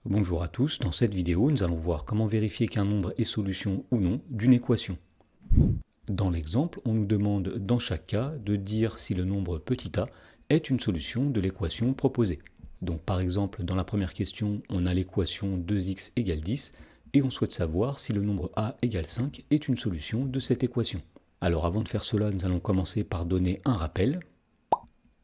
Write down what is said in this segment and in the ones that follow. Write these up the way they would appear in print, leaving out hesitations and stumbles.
Bonjour à tous, dans cette vidéo nous allons voir comment vérifier qu'un nombre est solution ou non d'une équation. Dans l'exemple, on nous demande dans chaque cas de dire si le nombre petit a est une solution de l'équation proposée. Donc par exemple, dans la première question, on a l'équation 2x égale 10 et on souhaite savoir si le nombre a égale 5 est une solution de cette équation. Alors avant de faire cela, nous allons commencer par donner un rappel.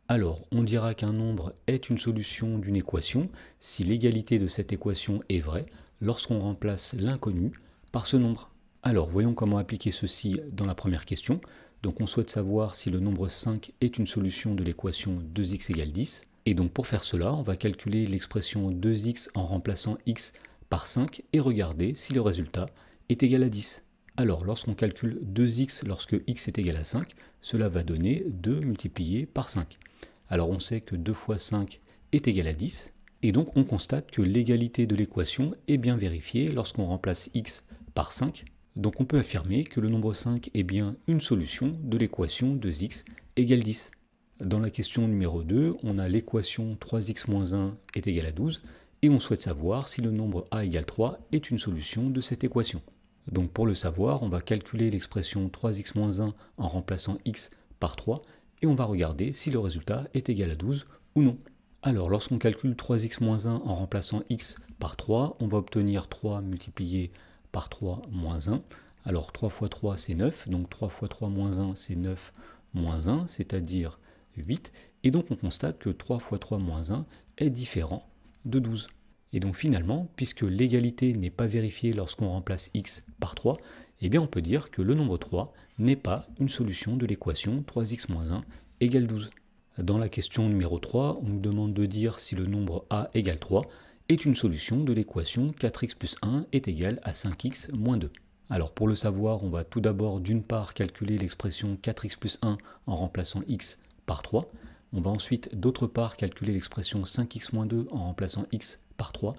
Alors, on dira qu'un nombre est une solution d'une équation si l'égalité de cette équation est vraie lorsqu'on remplace l'inconnu par ce nombre. Alors, voyons comment appliquer ceci dans la première question. Donc, on souhaite savoir si le nombre 5 est une solution de l'équation 2x égale 10. Et donc, pour faire cela, on va calculer l'expression 2x en remplaçant x par 5 et regarder si le résultat est égal à 10. Alors, lorsqu'on calcule 2x lorsque x est égal à 5, cela va donner 2 multiplié par 5. Alors on sait que 2 fois 5 est égal à 10, et donc on constate que l'égalité de l'équation est bien vérifiée lorsqu'on remplace x par 5. Donc on peut affirmer que le nombre 5 est bien une solution de l'équation 2x égale 10. Dans la question numéro 2, on a l'équation 3x moins 1 est égal à 12, et on souhaite savoir si le nombre a égale 3 est une solution de cette équation. Donc pour le savoir, on va calculer l'expression 3x moins 1 en remplaçant x par 3, et on va regarder si le résultat est égal à 12 ou non. Alors lorsqu'on calcule 3x moins 1 en remplaçant x par 3, on va obtenir 3 multiplié par 3 moins 1. Alors 3 fois 3 c'est 9, donc 3 fois 3 moins 1 c'est 9 moins 1, c'est-à-dire 8. Et donc on constate que 3 fois 3 moins 1 est différent de 12. Et donc finalement, puisque l'égalité n'est pas vérifiée lorsqu'on remplace x par 3, eh bien on peut dire que le nombre 3 n'est pas une solution de l'équation 3x moins 1 égale 12. Dans la question numéro 3, on nous demande de dire si le nombre a égale 3 est une solution de l'équation 4x plus 1 est égal à 5x moins 2. Alors pour le savoir, on va tout d'abord d'une part calculer l'expression 4x plus 1 en remplaçant x par 3. On va ensuite d'autre part calculer l'expression 5x moins 2 en remplaçant x par 3.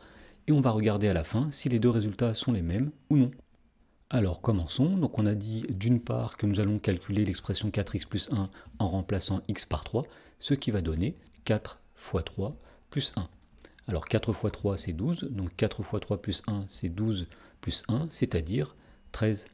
Et on va regarder à la fin si les deux résultats sont les mêmes ou non. Alors commençons, donc on a dit d'une part que nous allons calculer l'expression 4x plus 1 en remplaçant x par 3, ce qui va donner 4 fois 3 plus 1. Alors 4 fois 3 c'est 12, donc 4 fois 3 plus 1 c'est 12 plus 1, c'est-à-dire 13.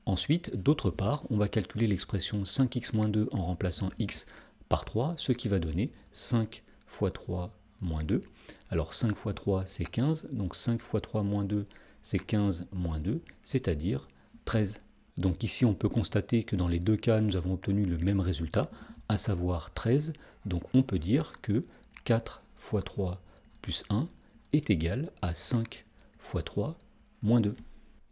Ensuite, d'autre part, on va calculer l'expression 5x moins 2 en remplaçant x par 3, ce qui va donner 5 fois 3 moins 2. Alors 5 fois 3 c'est 15, donc 5 fois 3 moins 2 c'est 15 moins 2, c'est-à-dire 13. Donc ici on peut constater que dans les deux cas nous avons obtenu le même résultat, à savoir 13, donc on peut dire que 4 fois 3 plus 1 est égal à 5 fois 3 moins 2.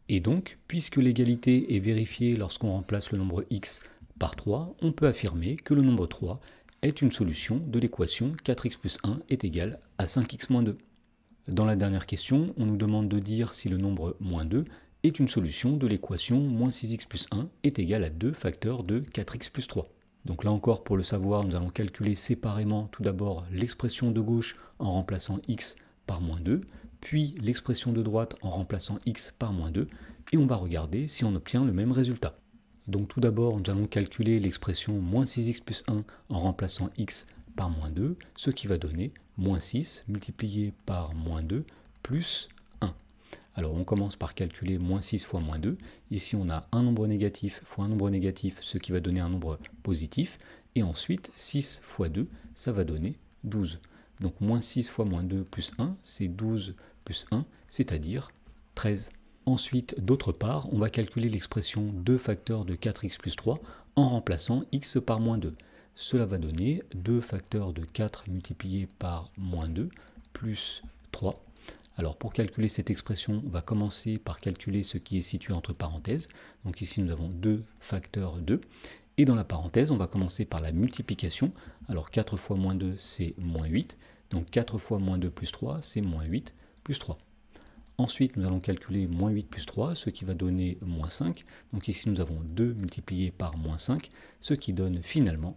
Et donc, puisque l'égalité est vérifiée lorsqu'on remplace le nombre x par 3, on peut affirmer que le nombre 3 est une solution de l'équation 4x plus 1 est égal à 5x moins 2. Dans la dernière question, on nous demande de dire si le nombre moins 2 est une solution de l'équation moins 6x plus 1 est égal à 2 facteurs de 4x plus 3. Donc là encore, pour le savoir, nous allons calculer séparément tout d'abord l'expression de gauche en remplaçant x par moins 2, puis l'expression de droite en remplaçant x par moins 2, et on va regarder si on obtient le même résultat. Donc tout d'abord, nous allons calculer l'expression moins 6x plus 1 en remplaçant x par moins 2, ce qui va donner moins 6 multiplié par moins 2 plus 1. Alors on commence par calculer moins 6 fois moins 2. Ici on a un nombre négatif fois un nombre négatif, ce qui va donner un nombre positif. Et ensuite 6 fois 2, ça va donner 12. Donc moins 6 fois moins 2 plus 1, c'est 12 plus 1, c'est-à-dire 13. Ensuite, d'autre part, on va calculer l'expression 2 facteurs de 4x plus 3 en remplaçant x par moins 2. Cela va donner 2 facteurs de 4 multiplié par moins 2 plus 3. Alors pour calculer cette expression, on va commencer par calculer ce qui est situé entre parenthèses. Donc ici nous avons 2 facteurs 2. Et dans la parenthèse, on va commencer par la multiplication. Alors 4 fois moins 2 c'est moins 8. Donc 4 fois moins 2 plus 3 c'est moins 8 plus 3. Ensuite, nous allons calculer moins 8 plus 3, ce qui va donner moins 5. Donc ici, nous avons 2 multiplié par moins 5, ce qui donne finalement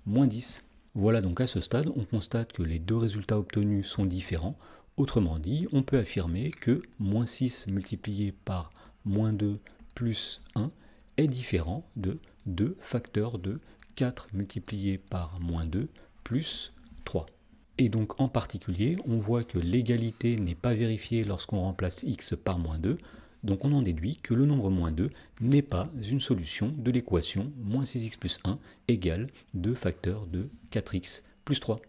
moins 10. Voilà, donc à ce stade, on constate que les deux résultats obtenus sont différents. Autrement dit, on peut affirmer que moins 6 multiplié par moins 2 plus 1 est différent de 2 facteurs de 4 multiplié par moins 2 plus 3. Et donc en particulier, on voit que l'égalité n'est pas vérifiée lorsqu'on remplace x par moins 2, donc on en déduit que le nombre moins 2 n'est pas une solution de l'équation moins 6x plus 1 égale 2 facteurs de 4x plus 3.